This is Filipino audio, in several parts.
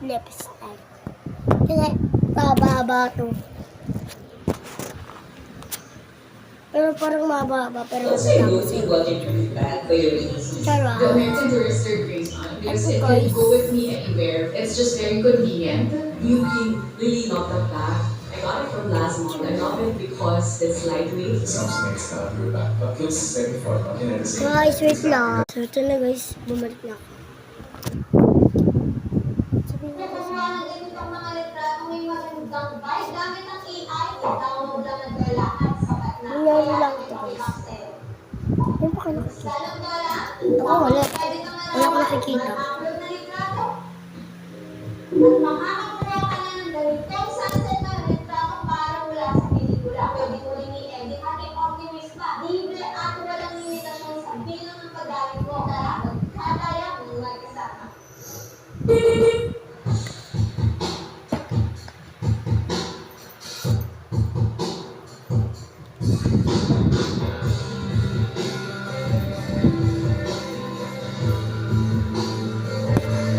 left side. Kasi mababa to. Pero parang mababa, pero matapos eh. Charot. The American Tourister Grace on because Ito it can guys. go with me anywhere. It's just very convenient. You really love the bag. I got it from last month. I love it because it's lightweight. Something makes that your backpack feels steady for walking at the same Guys, wait lang. So ito na guys, bumalik na ako. Sabihin ko kasi. Itong mga litrato may magandang vibe gamit ang AI. Download lang ng lahat sapat na. Nangyari lang ito guys. Ayun pa kayo nakikita. Ako wala. Wala ko nakikita. Upload na litrato. At makakakuha ka na ng ganitong sunset na litrato para mula sa pelikula. Pwede ko rin i-edit at i-optimize pa. Libre at walang limitasyon sa bilang ng paggamit mo. Tara, magkataya kung magkasama.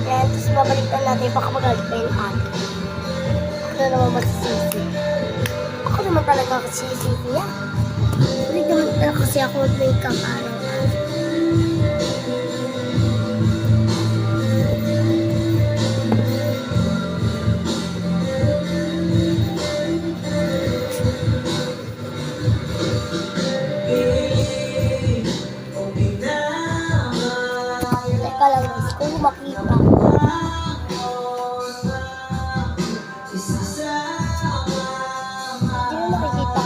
Ayan, tapos babalikan natin. Baka magalit pa yung ate. Ako na naman magsisisi. Ako naman talaga magsisisi niya. Hindi naman talaga kasi ako mag-makeup araw-araw. Teka lang guys, kung makita. Hindi mo makikita.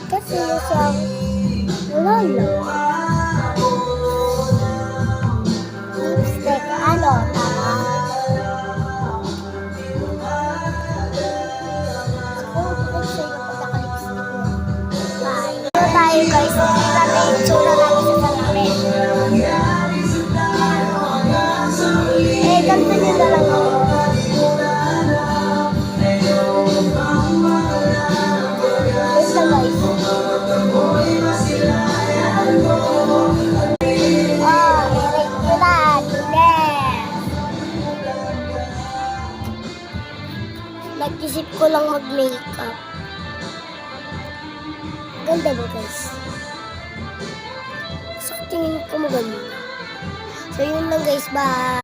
Kasi yung siyang wala lang. Lipstick, ano, tama? Siguro ko sa iyo pag naka-lipstick mo. Bye. Ito tayo guys, hindi natin yung tsura namin sa salamin. Eh, ganito nyo na lang ako. Wait lang guys. Eric Bulan, nag-isip ko lang mag-makeup. Ganda ba guys? So, tingin ko maganda. So, yun lang guys. Bye!